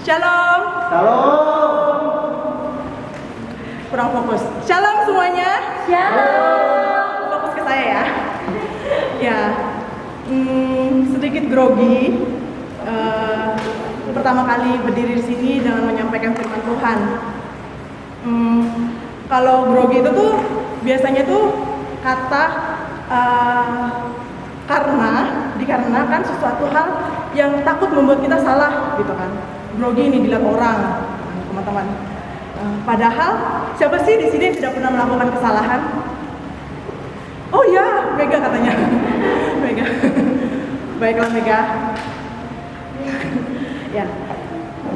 Shalom. Shalom. Kurang fokus. Shalom semuanya. Shalom. Fokus ke saya ya. Ya, sedikit grogi. Pertama kali berdiri di sini dengan menyampaikan firman Tuhan. Kalau grogi itu tuh biasanya tuh kata dikarenakan sesuatu hal yang takut membuat kita salah gitu kan. Grogi ini dilihat orang, teman-teman. Padahal siapa sih di sini yang tidak pernah melakukan kesalahan? Oh ya, Mega katanya. Mega. Baiklah Mega. Ya.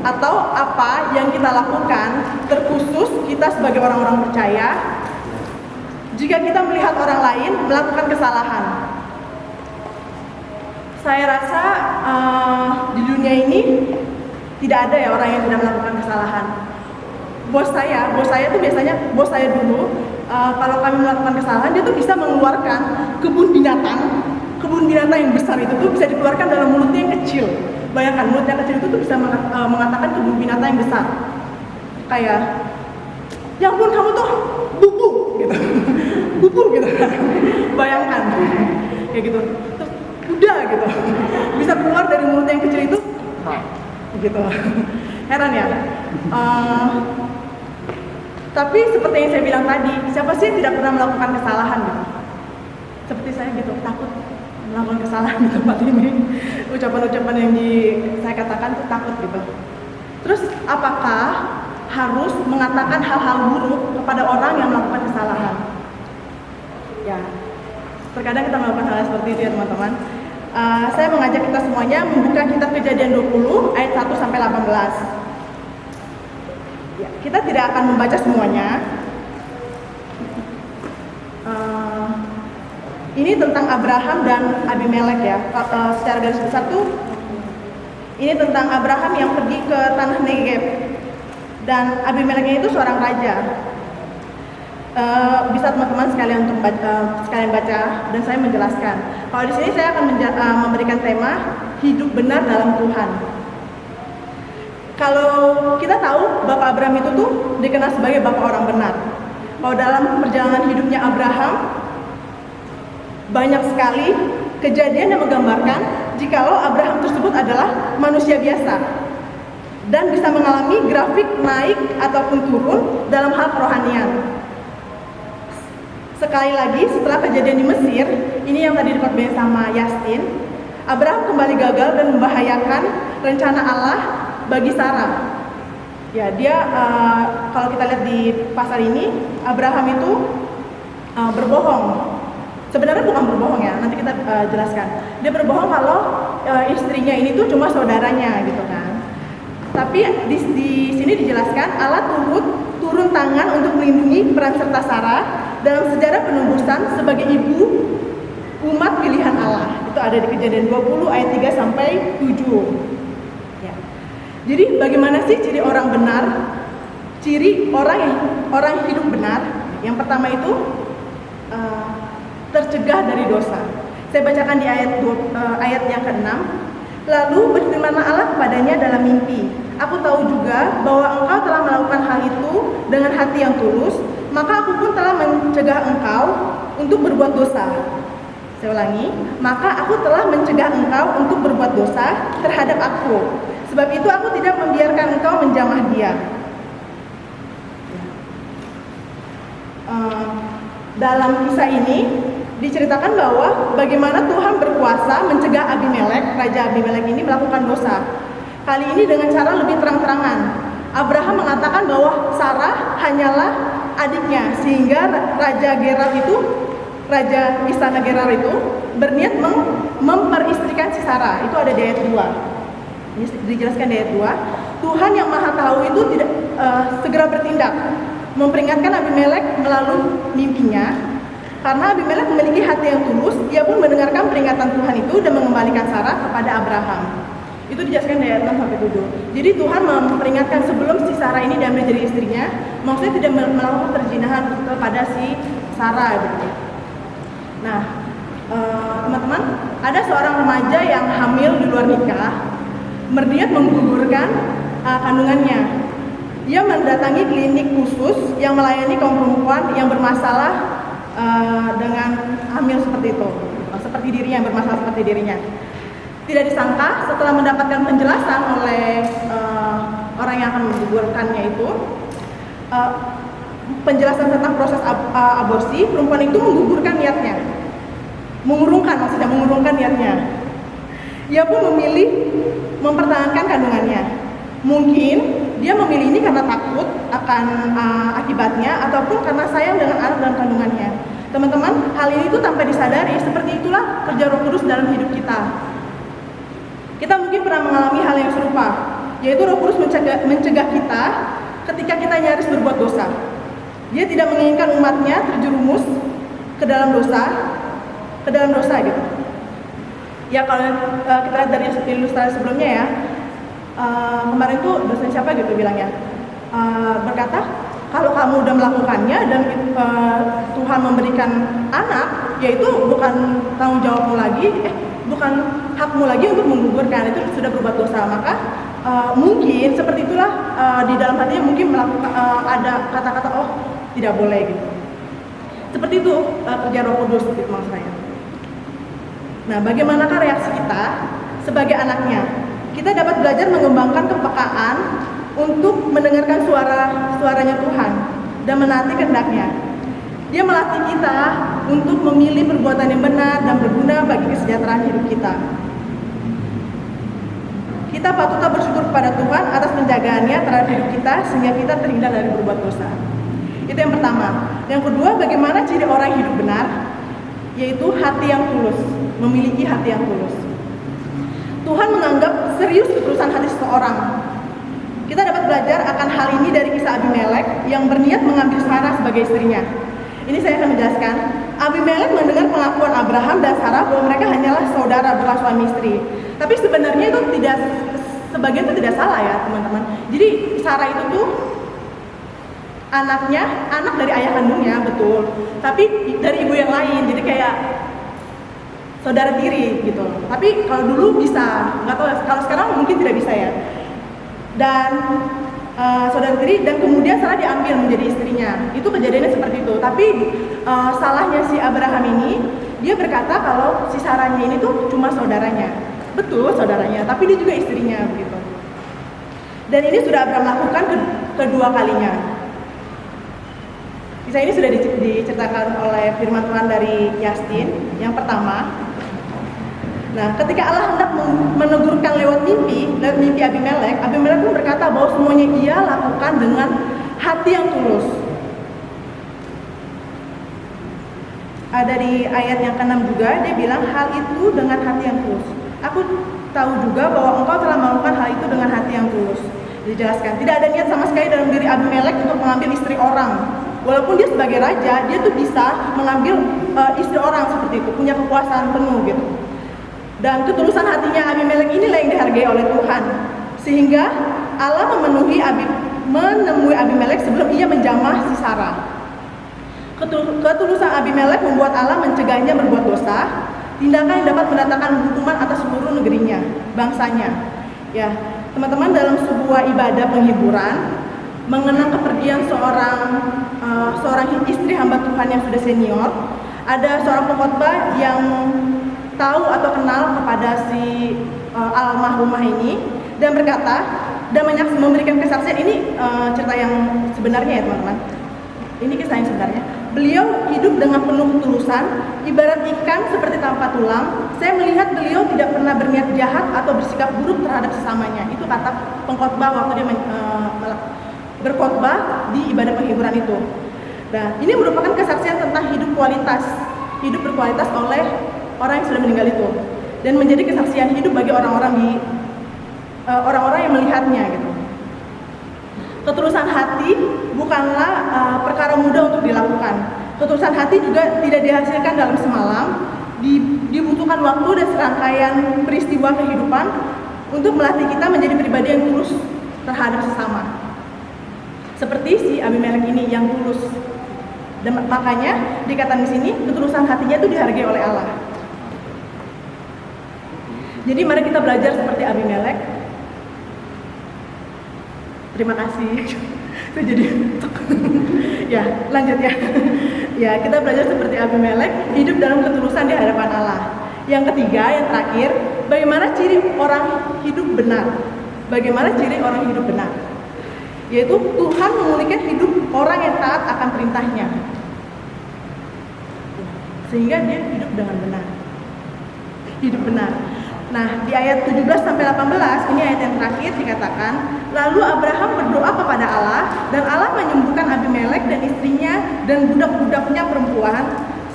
Atau apa yang kita lakukan terkhusus kita sebagai orang-orang percaya jika kita melihat orang lain melakukan kesalahan. Saya rasa di dunia ini tidak ada ya orang yang tidak melakukan kesalahan. Bos saya tuh biasanya, bos saya dulu kalau kami melakukan kesalahan dia tuh bisa mengeluarkan kebun binatang yang besar itu tuh bisa dikeluarkan dalam mulutnya yang kecil. Bayangkan mulut yang kecil itu tuh bisa mengatakan kebun binatang yang besar. Kayak, ya ampun kamu tuh bubuk gitu. Bubuk gitu. Bayangkan. Kayak gitu. Terus udah gitu. Bisa keluar dari mulut yang kecil itu gitu. Heran ya. Tapi seperti yang saya bilang tadi, siapa sih yang tidak pernah melakukan kesalahan gitu? Seperti saya gitu, takut melakukan kesalahan di tempat ini. Ucapan-ucapan yang saya katakan tuh takut gitu. Terus apakah harus mengatakan hal-hal buruk kepada orang yang melakukan kesalahan? Ya, terkadang kita melakukan hal seperti itu ya teman-teman. Saya mengajak kita semuanya membuka kitab Kejadian 20 ayat 1 sampai 18. Ya, kita tidak akan membaca semuanya. Ini tentang Abraham dan Abimelek ya. Secara garis besar tuh ini tentang Abraham yang pergi ke tanah Negev dan Abimeleknya itu seorang raja. Bisa teman-teman sekalian baca dan saya menjelaskan. Kalau di sini saya akan memberikan tema hidup benar dalam Tuhan. Kalau kita tahu Bapak Abraham itu tuh dikenal sebagai Bapak orang benar. Kalau dalam perjalanan hidupnya Abraham banyak sekali kejadian yang menggambarkan jikalau Abraham tersebut adalah manusia biasa dan bisa mengalami grafik naik ataupun turun dalam hal kerohanian. Sekali lagi setelah kejadian di Mesir, ini yang tadi dikhotbahin sama Yastin, Abraham kembali gagal dan membahayakan rencana Allah bagi Sarah. Ya, dia kalau kita lihat di pasal ini, Abraham itu berbohong. Sebenarnya bukan berbohong ya, nanti kita jelaskan. Dia berbohong kalau istrinya ini tuh cuma saudaranya gitu kan. Tapi di sini dijelaskan Allah turun tangan untuk melindungi peran serta Sarah dalam sejarah penebusan sebagai ibu umat pilihan Allah. Itu ada di Kejadian 20 ayat 3 sampai 7. Ya. Jadi bagaimana sih ciri orang benar? Ciri orang hidup benar. Yang pertama itu tercegah dari dosa. Saya bacakan di ayat yang ke-6. Lalu berfirmanlah Allah kepadanya dalam mimpi, aku tahu juga bahwa engkau telah melakukan hal itu dengan hati yang tulus, maka aku pun telah mencegah engkau untuk berbuat dosa. Saya ulangi, maka aku telah mencegah engkau untuk berbuat dosa terhadap aku. Sebab itu aku tidak membiarkan engkau menjamah dia. Dalam kisah ini diceritakan bahwa bagaimana Tuhan berkuasa mencegah Raja Abimelek ini melakukan dosa. Kali ini dengan cara lebih terang-terangan. Abraham mengatakan bahwa Sarah hanyalah adiknya, sehingga Raja istana Gerar itu berniat memperistrikan si Sarah. Itu ada di ayat 2. Ini dijelaskan di ayat 2. Tuhan yang Maha Tahu itu tidak segera bertindak, memperingatkan Abimelek melalui mimpinya. Karena Abimelek memiliki hati yang tulus, ia pun mendengarkan peringatan Tuhan itu dan mengembalikan Sarah kepada Abraham. Itu dijelaskan dari ayat 6 sampai 7. Jadi Tuhan memperingatkan sebelum si Sarah ini diambil jadi istrinya, maksudnya tidak melakukan perzinahan kepada si Sarah gitu. Nah, teman-teman, ada seorang remaja yang hamil di luar nikah, berniat menggugurkan kandungannya. Dia mendatangi klinik khusus yang melayani kaum perempuan yang bermasalah dengan hamil seperti itu, seperti dirinya, yang bermasalah seperti dirinya. Tidak disangka setelah mendapatkan penjelasan oleh orang yang akan menggugurkannya itu, penjelasan tentang proses aborsi, perempuan itu menggugurkan niatnya, mengurungkan niatnya. Ia pun memilih mempertahankan kandungannya. Mungkin dia memilih ini karena takut akan akibatnya, ataupun karena sayang dengan anak dan kandungannya. Teman-teman, hal ini tuh tanpa disadari, seperti itulah kerja Roh Kudus dalam hidup kita. Kita mungkin pernah mengalami hal yang serupa, yaitu Roh Kudus mencegah kita ketika kita nyaris berbuat dosa. Dia tidak menginginkan umatnya terjerumus ke dalam dosa gitu. Ya, kalau kita lihat dari ilustrasi sebelumnya ya, kemarin tuh dosen siapa gitu bilangnya, berkata kalau kamu udah melakukannya dan Tuhan memberikan anak, yaitu bukan tanggung jawabmu lagi, bukan hakmu lagi untuk menggugurkan, itu sudah berbuat dosa. Maka mungkin seperti itulah di dalam hatinya mungkin melakukan ada kata-kata tidak boleh gitu. Seperti itu kerja Roh Kudus gitu maksud saya. Nah, bagaimanakah reaksi kita sebagai anaknya? Kita dapat belajar mengembangkan kepekaan untuk mendengarkan suaranya Tuhan dan menaati kehendaknya. Dia melatih kita untuk memilih perbuatan yang benar dan berguna bagi kesejahteraan hidup kita. Kita patutlah bersyukur kepada Tuhan atas penjagaannya terhadap hidup kita sehingga kita terhindar dari berbuat dosa. Itu yang pertama. Yang kedua, bagaimana ciri orang hidup benar? Yaitu hati yang tulus, memiliki hati yang tulus. Tuhan menganggap serius ketulusan hati seseorang. Kita dapat belajar akan hal ini dari kisah Abimelek yang berniat mengambil Sarah sebagai istrinya. Ini saya akan menjelaskan. Abimelek mendengar pengakuan Abraham dan Sarah bahwa mereka hanyalah saudara, bukan suami istri. Tapi sebenarnya itu sebagian itu tidak salah ya teman-teman. Jadi Sarah itu tuh anak dari ayah kandungnya, betul. Tapi dari ibu yang lain, jadi kayak saudara tiri gitu. Tapi kalau dulu bisa, nggak tahu kalau sekarang mungkin tidak bisa ya. Dan saudara tiri, dan kemudian Sarah diambil menjadi istrinya. Itu kejadiannya seperti itu. Tapi salahnya si Abraham ini, dia berkata kalau si Sarahnya ini tuh cuma saudaranya. Betul saudaranya, tapi dia juga istrinya begitu. Dan ini sudah Abraham lakukan kedua kalinya. Kisah ini sudah diceritakan oleh firman Tuhan dari Yastin. Yang pertama, nah ketika Allah hendak menegurkan lewat mimpi Abimelek pun berkata bahwa semuanya ia lakukan dengan hati yang tulus. Ada di ayat yang ke-6 juga, dia bilang hal itu dengan hati yang tulus. Aku tahu juga bahwa engkau telah melakukan hal itu dengan hati yang tulus. Dijelaskan, tidak ada niat sama sekali dalam diri Abimelek untuk mengambil istri orang. Walaupun dia sebagai raja, dia tuh bisa mengambil istri orang seperti itu, punya kekuasaan penuh gitu. Dan ketulusan hatinya Abimelek inilah yang dihargai oleh Tuhan. Sehingga Allah menemui Abimelek sebelum ia menjamah si Sarah. Ketulusan Abimelek membuat Allah mencegahnya berbuat dosa, tindakan yang dapat mendatangkan hukuman atas seluruh negerinya, bangsanya. Ya, teman-teman, dalam sebuah ibadah penghiburan, mengenang kepergian seorang istri hamba Tuhan yang sudah senior, ada seorang pengkhotbah yang tahu atau kenal kepada si almarhumah ini dan berkata dan memberikan kesaksian. Ini cerita yang sebenarnya ya teman-teman. Ini kisah yang sebenarnya. Beliau hidup dengan penuh ketulusan, ibarat ikan seperti tanpa tulang. Saya melihat beliau tidak pernah berniat jahat atau bersikap buruk terhadap sesamanya. Itu kata pengkhotbah waktu dia berkhotbah di ibadah penghiburan itu. Nah, ini merupakan kesaksian tentang hidup berkualitas oleh orang yang sudah meninggal itu, dan menjadi kesaksian hidup bagi orang-orang yang melihatnya gitu. Ketulusan hati bukanlah perkara mudah untuk dilakukan. Ketulusan hati juga tidak dihasilkan dalam semalam. Dibutuhkan waktu dan serangkaian peristiwa kehidupan untuk melatih kita menjadi pribadi yang tulus terhadap sesama. Seperti si Abimelek ini yang tulus. Dan makanya dikatakan di sini ketulusan hatinya itu dihargai oleh Allah. Jadi mari kita belajar seperti Abimelek. Terima kasih. Saya jadi ya, lanjut ya. Ya, kita belajar seperti Abimelek, hidup dalam ketulusan di hadapan Allah. Yang ketiga, yang terakhir, bagaimana ciri orang hidup benar? Bagaimana ciri orang hidup benar? Yaitu Tuhan memulihkan hidup orang yang taat akan perintahnya, sehingga dia hidup dengan benar. Hidup benar. Nah, di ayat 17 sampai 18, ini ayat yang terakhir dikatakan, lalu Abraham berdoa kepada Allah, dan Allah menyembuhkan Abimelek dan istrinya dan budak-budaknya perempuan,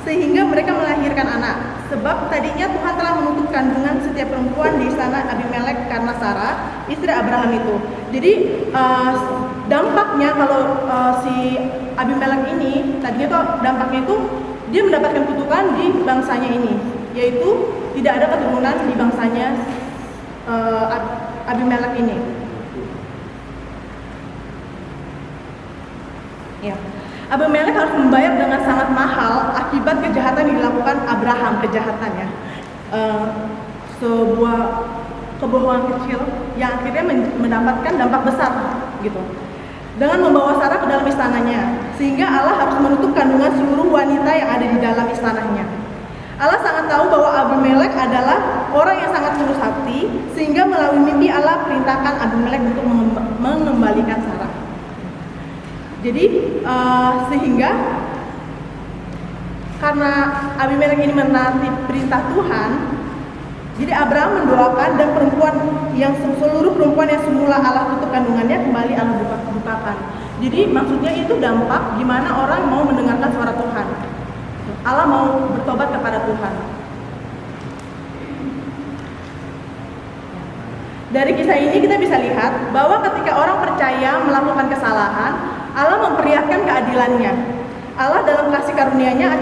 sehingga mereka melahirkan anak. Sebab tadinya Tuhan telah menutup kandungan setiap perempuan di istana Abimelek karena Sarah, istri Abraham itu. Jadi dampaknya kalau si Abimelek ini, tadinya tuh dampaknya itu dia mendapatkan kutukan di bangsanya ini, yaitu tidak ada keturunan di bangsanya Abimelek ini. Ya. Abimelek harus membayar dengan sangat mahal akibat kejahatan yang dilakukan Abraham, kejahatannya. Sebuah kebohongan kecil yang akhirnya mendapatkan dampak besar gitu. Dengan membawa Sarah ke dalam istananya, sehingga Allah harus menutup kandungan seluruh wanita yang ada di dalam istananya. Allah sangat tahu bahwa Abimelek adalah orang yang sangat tulus hati, sehingga melalui mimpi Allah perintahkan Abimelek untuk mengembalikan Sarah. Jadi sehingga karena Abimelek ini menaati perintah Tuhan, jadi Abraham mendoakan dan seluruh perempuan yang semula Allah tutup kandungannya kembali Allah bukakan. Jadi maksudnya itu dampak gimana orang mau mendengarkan suara Tuhan. Allah mau bertobat kepada Tuhan. Dari kisah ini kita bisa lihat bahwa ketika orang percaya melakukan kesalahan, Allah memperlihatkan keadilannya. Allah dalam kasih karunia-Nya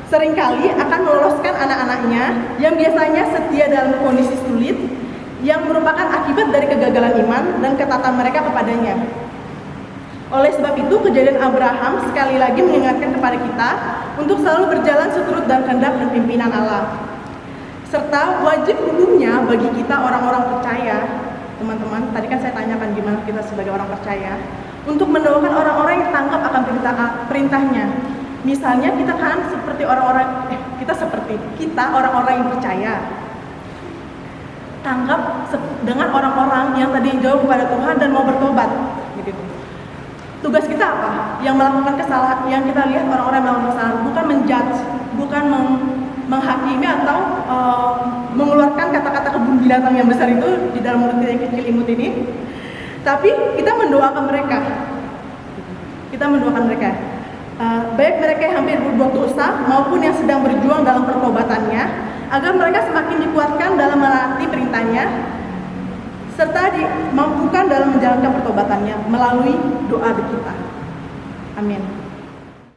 seringkali akan meloloskan anak-anaknya yang biasanya setia dalam kondisi sulit, yang merupakan akibat dari kegagalan iman dan ketatan mereka kepadanya. Oleh sebab itu, kejadian Abraham sekali lagi mengingatkan kepada kita untuk selalu berjalan seturut dan kehendak dan pimpinan Allah. Serta wajib hukumnya bagi kita orang-orang percaya, teman-teman, tadi kan saya tanyakan gimana kita sebagai orang percaya, untuk mendoakan orang-orang yang tanggap akan perintahnya. Misalnya kita kan seperti kita orang-orang yang percaya, tanggap dengan orang-orang yang tadi jauh kepada Tuhan dan mau bertobat. Gitu. Tugas kita apa? Yang melakukan kesalahan, yang kita lihat orang-orang yang melakukan kesalahan, bukan menjudge, bukan menghakimi atau mengeluarkan kata-kata kebun binatang yang besar itu di dalam mulut yang kecil imut ini, tapi kita mendoakan mereka. Baik mereka yang hampir berbuat dosa maupun yang sedang berjuang dalam pertobatannya, agar mereka semakin dikuatkan dalam menaati perintahnya, serta dimampukan dalam menjalankan pertobatannya melalui doa kita. Amin.